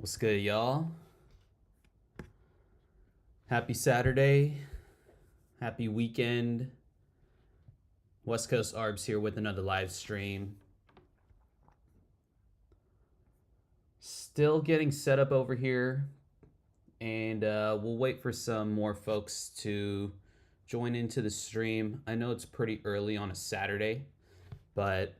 What's good, y'all? Happy Saturday. Happy weekend. West Coast Arbs here with another live stream. Still getting set up over here, and we'll wait for some more folks to join into the stream. I know it's pretty early on a Saturday, but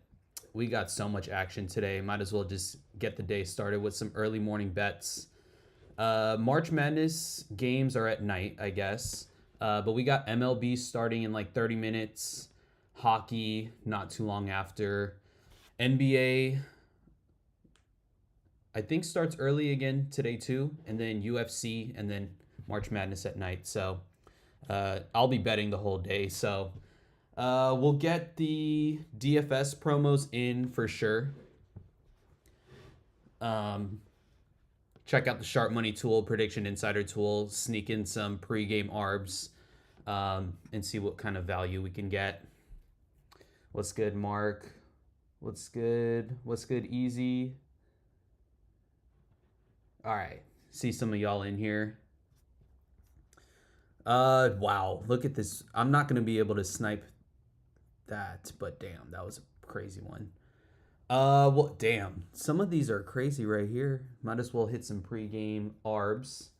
we got so much action today. Might as well just get the day started with some early morning bets. March Madness games are at night, I guess. But we got MLB starting in like 30 minutes. Hockey not too long after. NBA, I think, starts early again today too. And then UFC and then March Madness at night. So I'll be betting the whole day. So we'll get the DFS promos in for sure. Check out the Sharp Money tool, Prediction Insider tool, sneak in some pregame ARBs, and see what kind of value we can get. What's good, Mark? What's good? What's good, Easy? All right, see some of y'all in here. Wow, look at this. I'm not gonna be able to snipe that, but damn, that was a crazy one. Well, damn. Some of these are crazy right here. Might as well hit some pregame ARBs.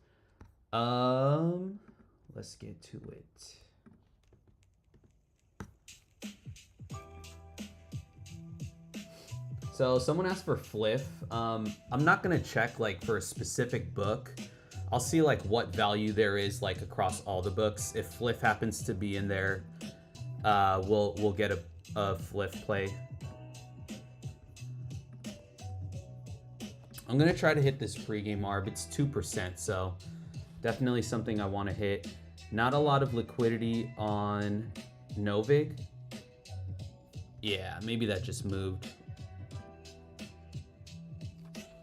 Let's get to it. So someone asked for Fliff. I'm not gonna check like for a specific book. I'll see like what value there is like across all the books. If Fliff happens to be in there, we'll get a Fliff play. I'm gonna try to hit this pregame ARB. It's 2%, so definitely something I want to hit. Not a lot of liquidity on Novig. Yeah, maybe that just moved.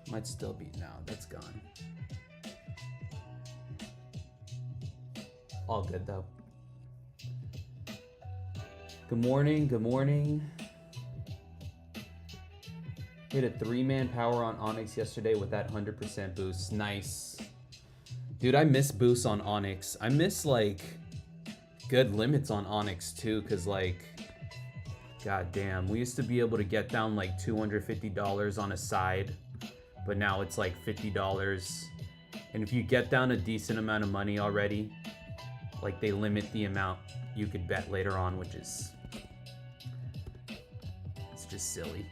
Might still be. No, that's gone. All good though. Good morning. Good morning. Hit a 3-man power on Onyx yesterday with that 100% boost. Nice. Dude, I miss boosts on Onyx. I miss like good limits on Onyx too, because like, god damn, we used to be able to get down like $250 on a side, but now it's like $50. And if you get down a decent amount of money already, like they limit the amount you could bet later on, which is, it's just silly.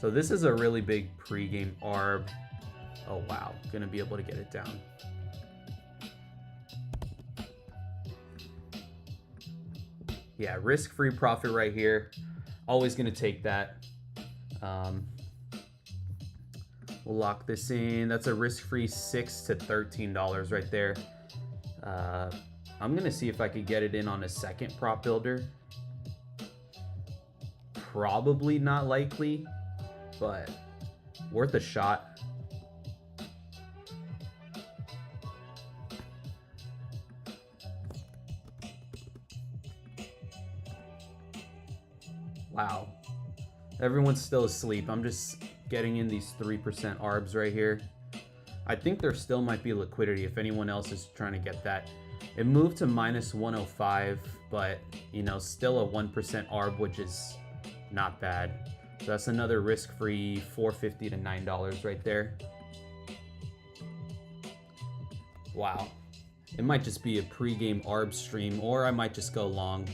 So this is a really big pregame ARB. Oh wow, gonna be able to get it down. Yeah, risk-free profit right here. Always gonna take that. We'll lock this in. That's a risk-free $6 to $13 right there. I'm gonna see if I could get it in on a second prop builder. Probably not likely, but worth a shot. Wow. Everyone's still asleep. I'm just getting in these 3% ARBs right here. I think there still might be liquidity if anyone else is trying to get that. It moved to minus 105, but you know, still a 1% ARB, which is not bad. So that's another risk-free $4.50 to $9 right there. Wow. It might just be a pregame ARB stream, or I might just go long.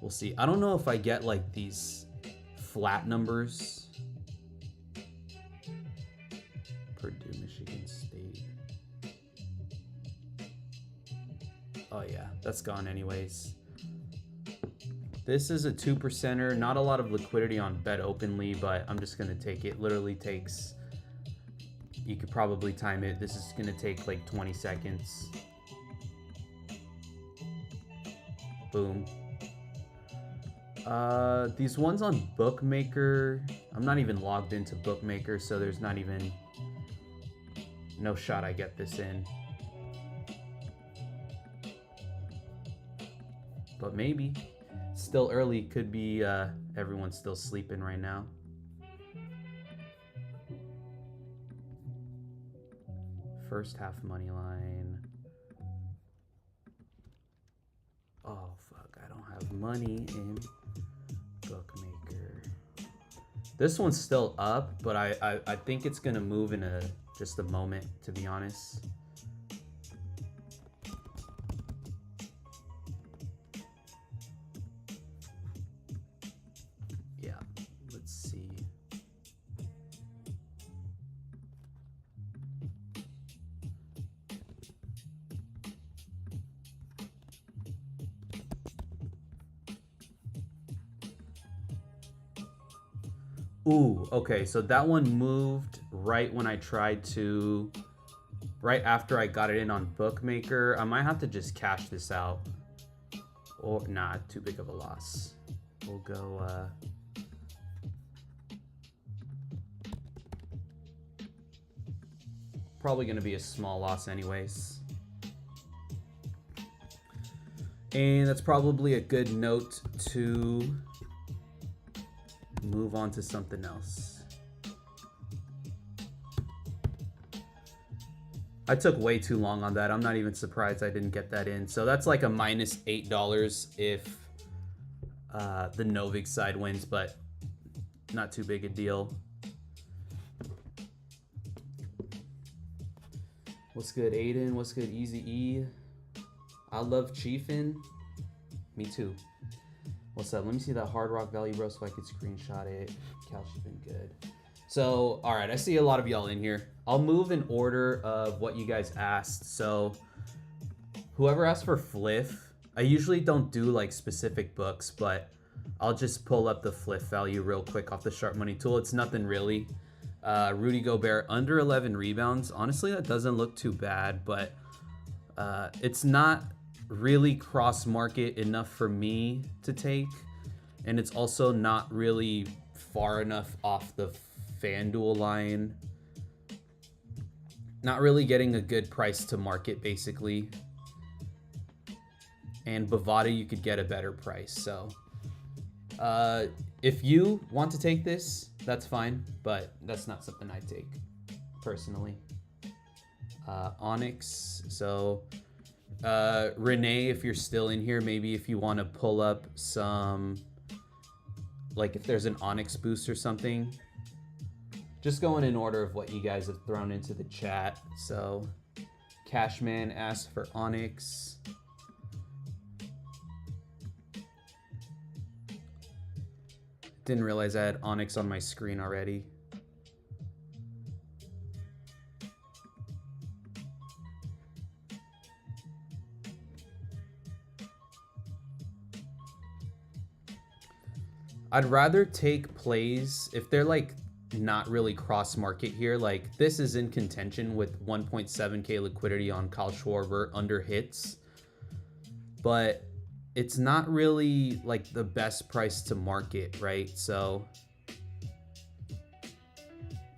We'll see. I don't know if I get like these flat numbers. Purdue, Michigan State. Oh yeah, that's gone anyways. This is a 2%er. Not a lot of liquidity on Bet Openly, but I'm just gonna take it. Literally takes, you could probably time it. This is gonna take like 20 seconds. Boom. These ones on Bookmaker, I'm not even logged into Bookmaker, so there's not even, no shot I get this in. But maybe. Still early, could be everyone's still sleeping right now. First half money line. Oh, fuck. I don't have money in Bookmaker. This one's still up, but I think it's going to move in just a moment, to be honest. Yeah, let's see. Ooh, okay, so that one moved right when I tried to, right after I got it in on Bookmaker. I might have to just cash this out. Or, nah, too big of a loss. We'll go, probably gonna be a small loss anyways. And that's probably a good note to move on to something else. I took way too long on that. I'm not even surprised I didn't get that in. So that's like a minus $8 if the Novik side wins, but not too big a deal. What's good, Aiden? What's good, Easy E? I love Chiefin. Me too. What's up? Let me see that Hard Rock value, bro, so I could screenshot it. Cal's been good. So, all right, I see a lot of y'all in here. I'll move in order of what you guys asked. So, whoever asked for Fliff, I usually don't do like specific books, but I'll just pull up the Fliff value real quick off the Sharp Money tool. It's nothing really. Rudy Gobert, under 11 rebounds. Honestly, that doesn't look too bad, but it's not really cross market enough for me to take, and it's also not really far enough off the FanDuel line. Not really getting a good price to market, basically. And Bovada, you could get a better price. So if you want to take this, that's fine, but that's not something I take personally. Onyx, so Renee, if you're still in here, maybe if you want to pull up some, like if there's an Onyx boost or something, just going in order of what you guys have thrown into the chat. So Cashman asked for Onyx. Didn't realize I had Onyx on my screen already. I'd rather take plays if they're like not really cross market here. Like this is in contention with 1.7K liquidity on Kyle Schwarber under hits, but it's not really like the best price to market, right? So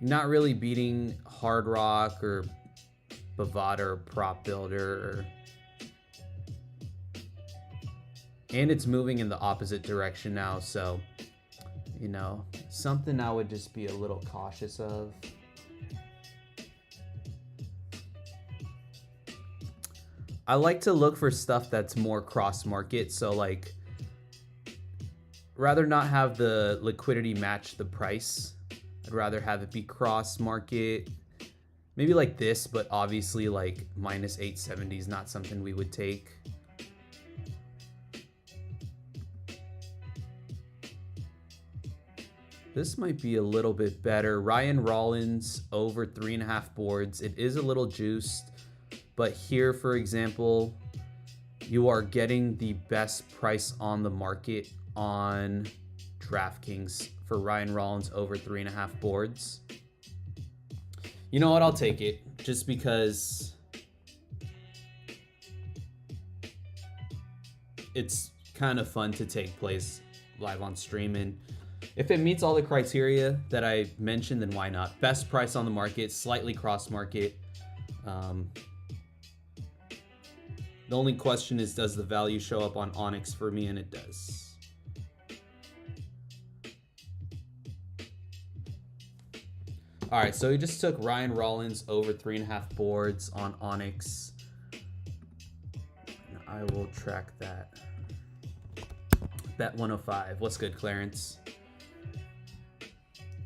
not really beating Hard Rock or Bovada or Prop Builder, and it's moving in the opposite direction now, so you know, something I would just be a little cautious of. I like to look for stuff that's more cross market, so like rather not have the liquidity match the price. I'd rather have it be cross market, maybe like this, but obviously like minus 870 is not something we would take. This might be a little bit better. Ryan Rollins over 3.5 boards. It is a little juiced, but here, for example, you are getting the best price on the market on DraftKings for Ryan Rollins over 3.5 boards. You know what? I'll take it just because it's kind of fun to take plays live on stream, and if it meets all the criteria that I mentioned, then why not? Best price on the market, slightly cross market. The only question is, does the value show up on Onyx for me? And it does. All right, so he just took Ryan Rollins over 3.5 boards on Onyx. I will track that. Bet 105. What's good, Clarence?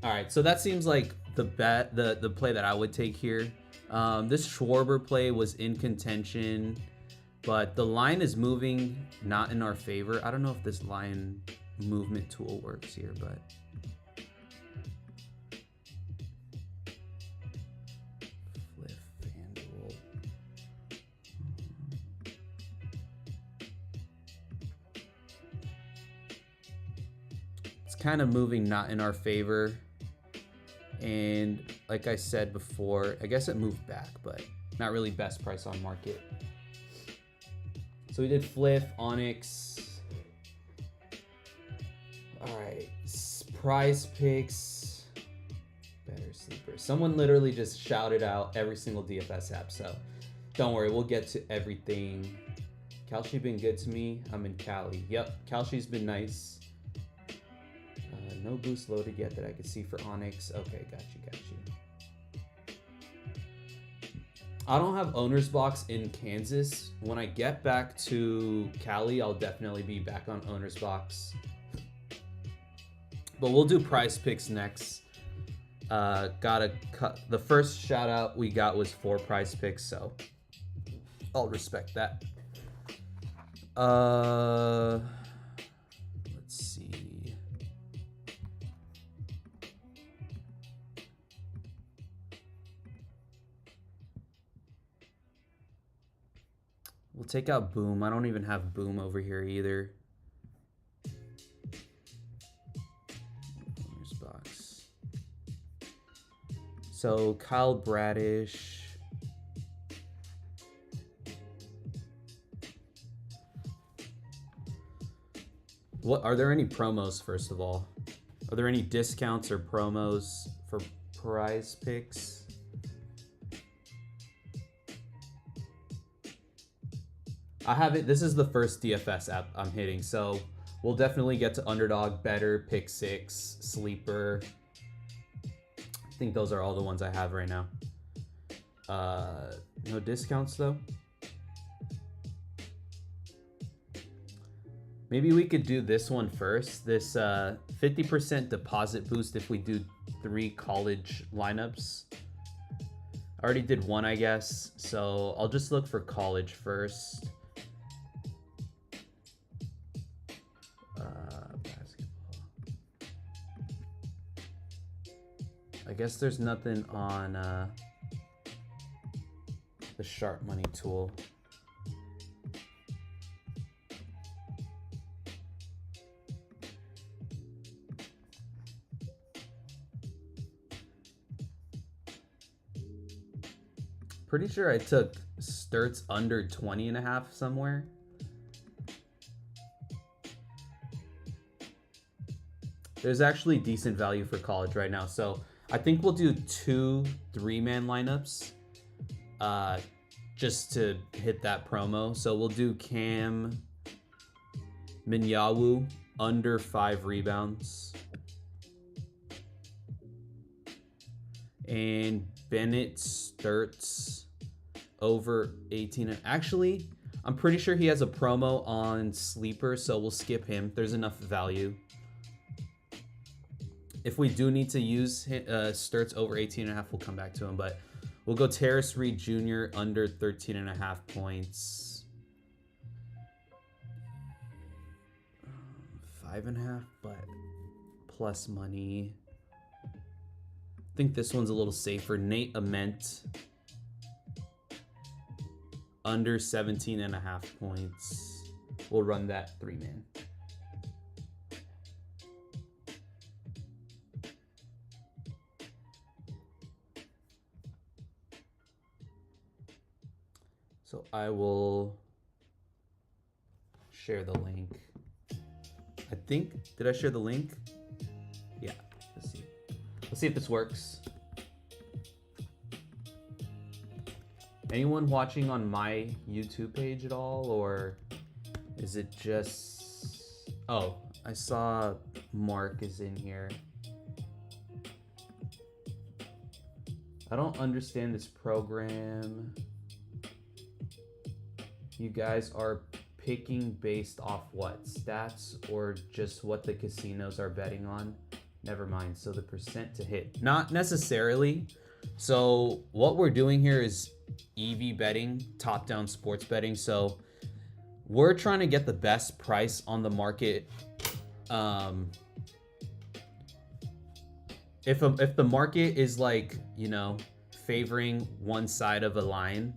All right, so that seems like the play that I would take here. This Schwarber play was in contention, but the line is moving not in our favor. I don't know if this line movement tool works here, but flip FanDuel. It's kind of moving not in our favor. And like I said before, I guess it moved back, but not really best price on market. So we did Fliff, Onyx. All right, Prize Picks, Better Sleeper. Someone literally just shouted out every single DFS app, so don't worry, we'll get to everything. Kalshi been good to me. I'm in Cali. Yep, Kalshi's been nice. No boost loaded yet that I could see for Onyx. Okay, got you. I don't have owner's box in Kansas. When I get back to Cali, I'll definitely be back on owner's box. But we'll do Prize Picks next. Gotta cut. The first shout out we got was for Prize Picks, so I'll respect that. Let's see. We'll take out Boom. I don't even have Boom over here either. Owner's box. So Kyle Bradish. What are there any promos, first of all? Are there any discounts or promos for Prize Picks? I haven't. This is the first DFS app I'm hitting, so we'll definitely get to Underdog, Better, Pick 6, Sleeper. I think those are all the ones I have right now. No discounts though. Maybe we could do this one first. This 50% deposit boost if we do 3 college lineups. I already did one, I guess, so I'll just look for college first. I guess there's nothing on the Sharp Money tool. Pretty sure I took Sturts under 20.5 somewhere. There's actually decent value for college right now, so I think we'll do 2 3-man lineups just to hit that promo. So we'll do Cam Minyawu under 5 rebounds. And Bennett Sturts over 18. Actually, I'm pretty sure he has a promo on Sleeper, so we'll skip him. There's enough value. If we do need to use Sturts over 18.5, we'll come back to him. But we'll go Terrace Reed Jr. under 13.5 points. 5.5, but plus money. I think this one's a little safer. Nate Ament under 17.5 points. We'll run that 3-man. So I will share the link. I think, did I share the link? Yeah, let's see. Let's see if this works. Anyone watching on my YouTube page at all, or is it just... Oh, I saw Mark is in here. I don't understand this program. You guys are picking based off what? Stats or just what the casinos are betting on? Never mind. So the percent to hit. Not necessarily. So what we're doing here is EV betting, top-down sports betting. So we're trying to get the best price on the market. If the market is like, you know, favoring one side of a line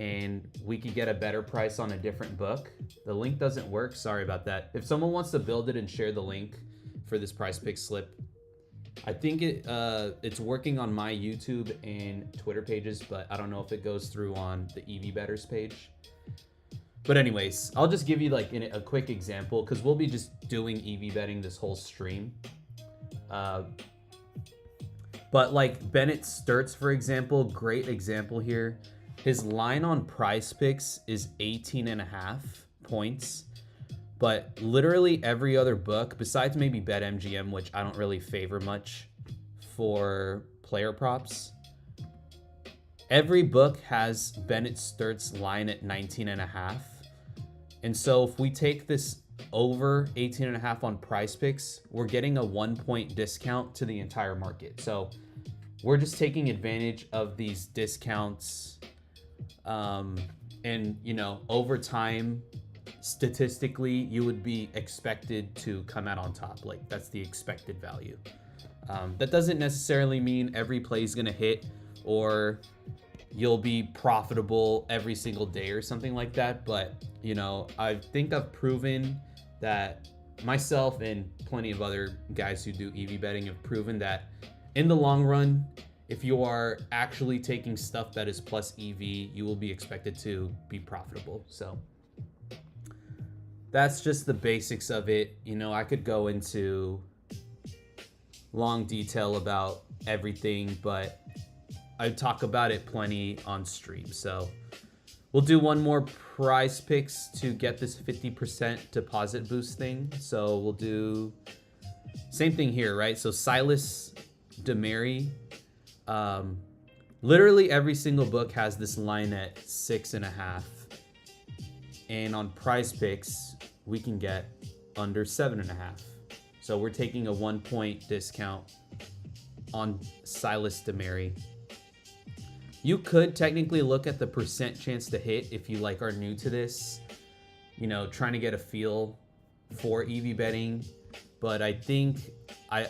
and we could get a better price on a different book. The link doesn't work. Sorry about that. If someone wants to build it and share the link for this price pick slip, I think it's working on my YouTube and Twitter pages, but I don't know if it goes through on the EV Betters page. But anyways, I'll just give you like a quick example because we'll be just doing EV betting this whole stream. But like Bennett Sturts, for example, great example here. His line on Prize Picks is 18.5 points. But literally every other book, besides maybe BetMGM, which I don't really favor much for player props, every book has Bennett Sturts line at 19.5. And so if we take this over 18.5 on Prize Picks, we're getting a 1 point discount to the entire market. So we're just taking advantage of these discounts. And you know, over time, statistically, you would be expected to come out on top. Like that's the expected value. That doesn't necessarily mean every play is gonna hit or you'll be profitable every single day or something like that. But you know, I think I've proven that myself and plenty of other guys who do EV betting have proven that in the long run, if you are actually taking stuff that is plus EV, you will be expected to be profitable. So that's just the basics of it. You know, I could go into long detail about everything, but I talk about it plenty on stream. So we'll do one more Prize Picks to get this 50% deposit boost thing. So we'll do same thing here, right? So Silas Demary, literally every single book has this line at 6.5. And on Prize Picks, we can get under 7.5. So we're taking a 1 point discount on Silas Demary. You could technically look at the percent chance to hit if you like are new to this, you know, trying to get a feel for EV betting. But I think I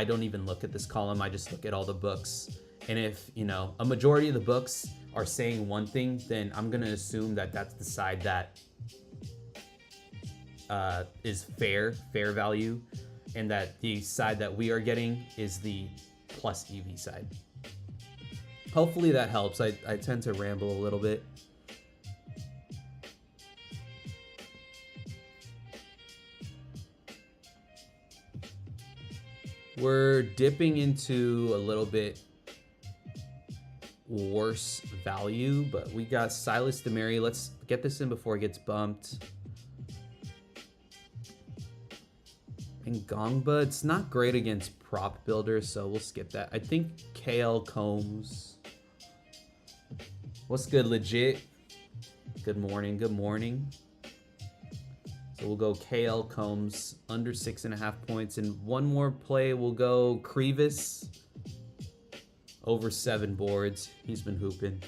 don't even look at this column. I just look at all the books. And if, you know, a majority of the books are saying one thing, then I'm going to assume that that's the side that is fair value, and that the side that we are getting is the plus EV side. Hopefully that helps. I tend to ramble a little bit. We're dipping into a little bit worse value, but we got Silas Demary. Let's get this in before it gets bumped. And Gongba, it's not great against prop builders, so we'll skip that. I think KL Combs. What's good, legit? Good morning, good morning. So we'll go KL Combs under 6.5 points. And one more play, we'll go Krevis over 7 boards. He's been hooping.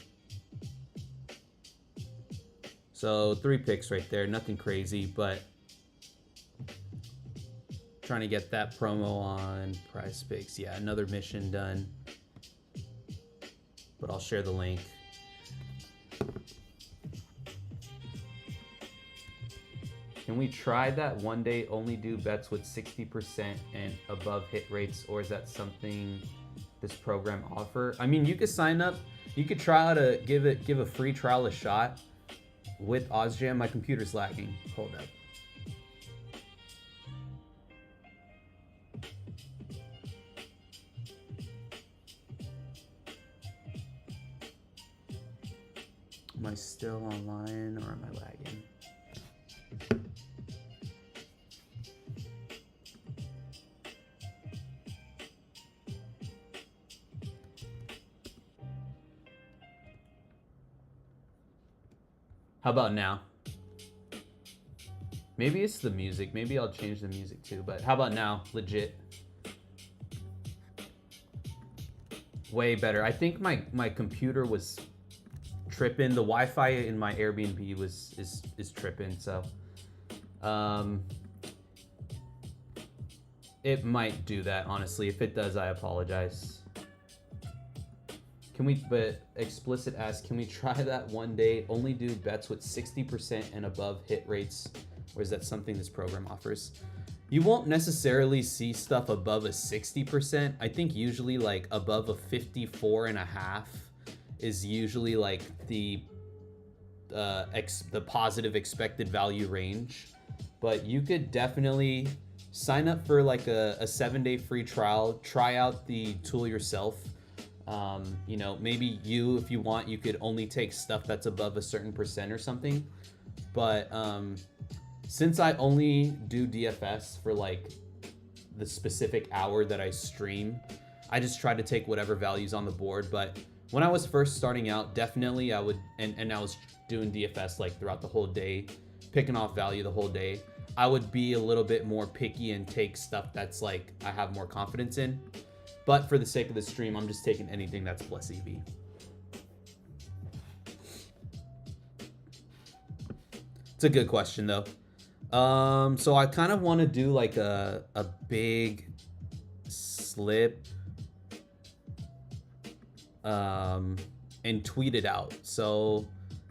So 3 picks right there. Nothing crazy, but trying to get that promo on Prize Picks. Yeah, another mission done. But I'll share the link. Can we try that one day only do bets with 60% and above hit rates, or is that something this program offer? I mean, you could sign up. You could try out to give a free trial a shot with OzJam. My computer's lagging. Hold up. Am I still online or am I lagging? How about now? Maybe it's the music. Maybe I'll change the music too. But how about now? Legit. Way better. I think my computer was tripping. The Wi-Fi in my Airbnb is tripping. So, it might do that. Honestly, if it does, I apologize. Can we? But explicit asks, can we try that one day? Only do bets with 60% and above hit rates, or is that something this program offers? You won't necessarily see stuff above a 60%. I think usually like above a 54.5 is usually like the positive expected value range. But you could definitely sign up for like a 7-day free trial, try out the tool yourself. You know, maybe if you want, you could only take stuff that's above a certain percent or something. But since I only do DFS for like the specific hour that I stream, I just try to take whatever values on the board. But when I was first starting out, definitely I would, and I was doing DFS like throughout the whole day, picking off value the whole day, I would be a little bit more picky and take stuff that's like I have more confidence in. But for the sake of the stream, I'm just taking anything that's plus EV. It's a good question though. So I kind of want to do like a big slip and tweet it out. So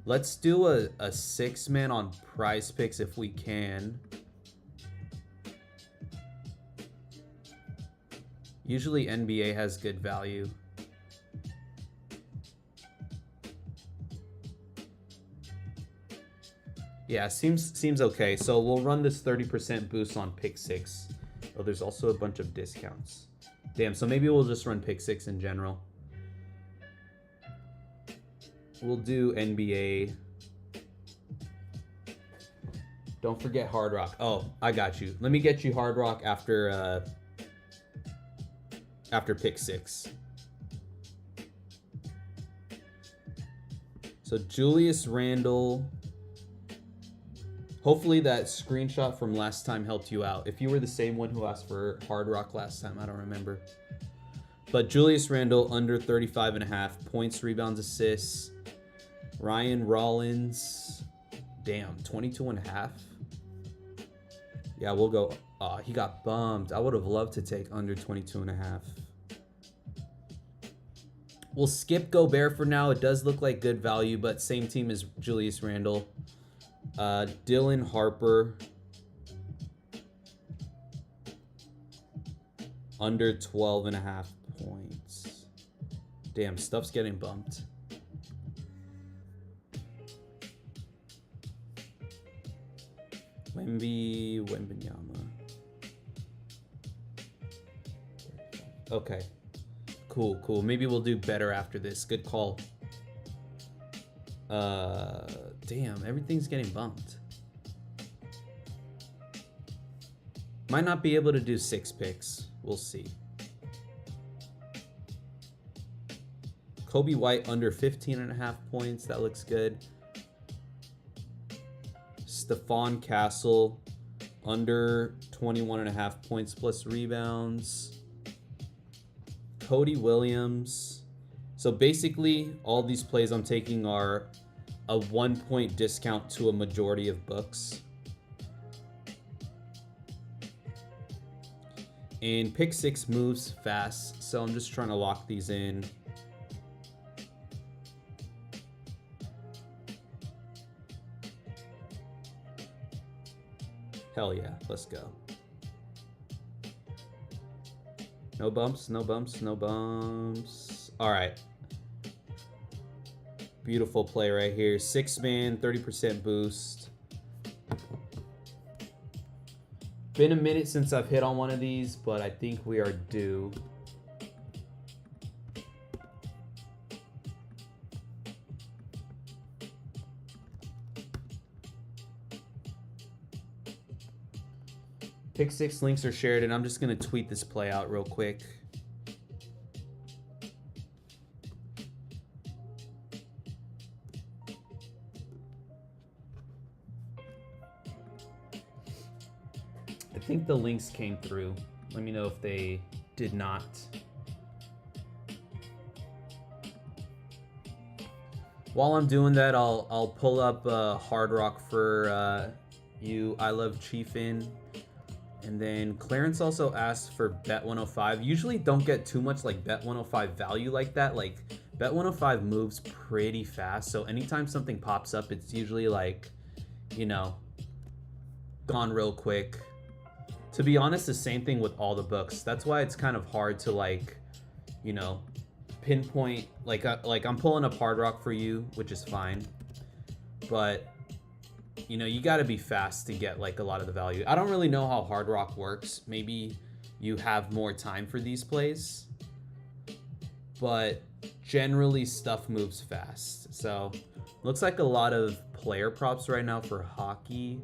let's do a 6-man on Prize Picks if we can. Usually NBA has good value. Yeah, seems okay. So we'll run this 30% boost on pick 6. Oh, there's also a bunch of discounts. Damn, so maybe we'll just run pick 6 in general. We'll do NBA. Don't forget Hard Rock. Oh, I got you. Let me get you Hard Rock after pick 6. So Julius Randle. Hopefully that screenshot from last time helped you out. If you were the same one who asked for Hard Rock last time, I don't remember. But Julius Randle under 35.5 points, rebounds, assists. Ryan Rollins, damn, 22.5. Yeah, we'll go. Oh, he got bumped. I would have loved to take under 22.5. We'll skip Gobert for now. It does look like good value, but same team as Julius Randle. Dylan Harper under 12.5 points. Damn, stuff's getting bumped. Wembanyama. Okay. Cool. Maybe we'll do better after this. Good call. Damn, everything's getting bumped. Might not be able to do 6 picks. We'll see. Kobe White under 15.5 points. That looks good. Stephon Castle under 21.5 points plus rebounds. Cody Williams. So basically, all these plays I'm taking are a 1-point discount to a majority of books. And pick 6 moves fast, so I'm just trying to lock these in. Hell yeah, let's go. No bumps. All right. Beautiful play right here. 6-man, 30% boost. Been a minute since I've hit on one of these, but I think we are due. Pick 6 links are shared, and I'm just going to tweet this play out real quick. I think the links came through. Let me know if they did not. While I'm doing that, I'll pull up Hard Rock for you. I love Chiefin. And then Clarence also asked for Bet 105. Usually don't get too much like Bet 105 value like that. Like Bet 105 moves pretty fast. So anytime something pops up, it's usually like, you know, gone real quick. To be honest, the same thing with all the books. That's why it's kind of hard to like, you know, pinpoint. Like I'm pulling up Hard Rock for you, which is fine. But you know, you got to be fast to get like a lot of the value. I don't really know how Hard Rock works. Maybe you have more time for these plays, but generally stuff moves fast. So looks like a lot of player props right now for hockey.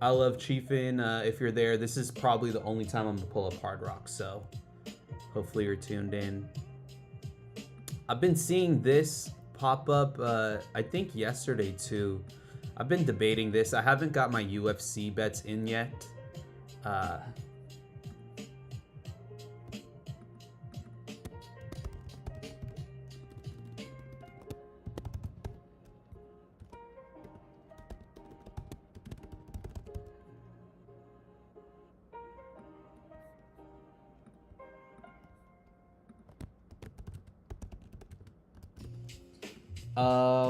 I love Chiefin. If you're there, this is probably the only time I'm gonna pull up Hard Rock. So hopefully you're tuned in. I've been seeing this pop up I think yesterday too. I've been debating this. I haven't got my UFC bets in yet.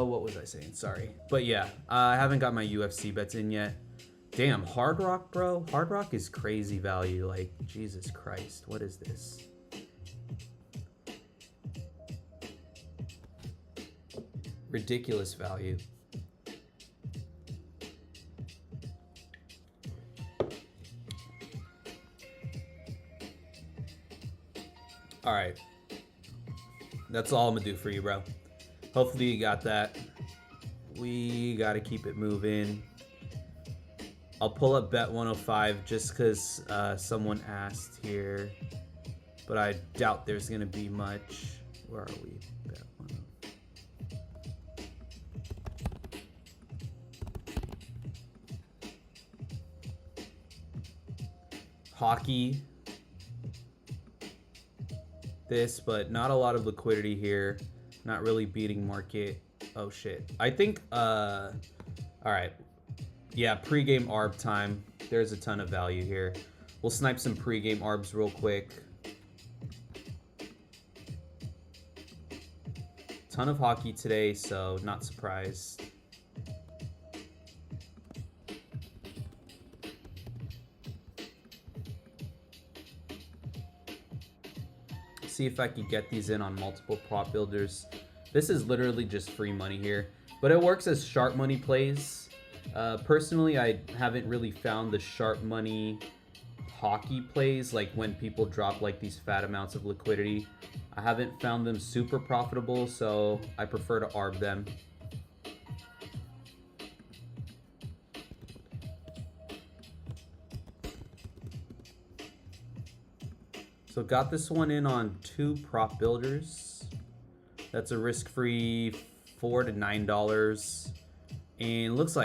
What was I saying? Sorry. But yeah, I haven't got my UFC bets in yet. Damn, Hard Rock, bro. Hard Rock is crazy value. Like, Jesus Christ. What is this? Ridiculous value. All right. That's all I'm gonna do for you, bro. Hopefully you got that. We got to keep it moving. I'll pull up Bet 105 just because someone asked here. But I doubt there's going to be much. Where are we? Bet 105. Hockey. This, but not a lot of liquidity here. Not really beating market. Oh shit. I think all right. Yeah, pregame ARB time. There's a ton of value here. We'll snipe some pregame ARBs real quick. Ton of hockey today, so not surprised. See if I can get these in on multiple prop builders. This is literally just free money here, but it works as sharp money plays. Personally, I haven't really found the sharp money hockey plays, like when people drop like these fat amounts of liquidity. I haven't found them super profitable, so I prefer to ARB them. So got this one in on 2 prop builders. That's a risk-free $4 to $9. And looks like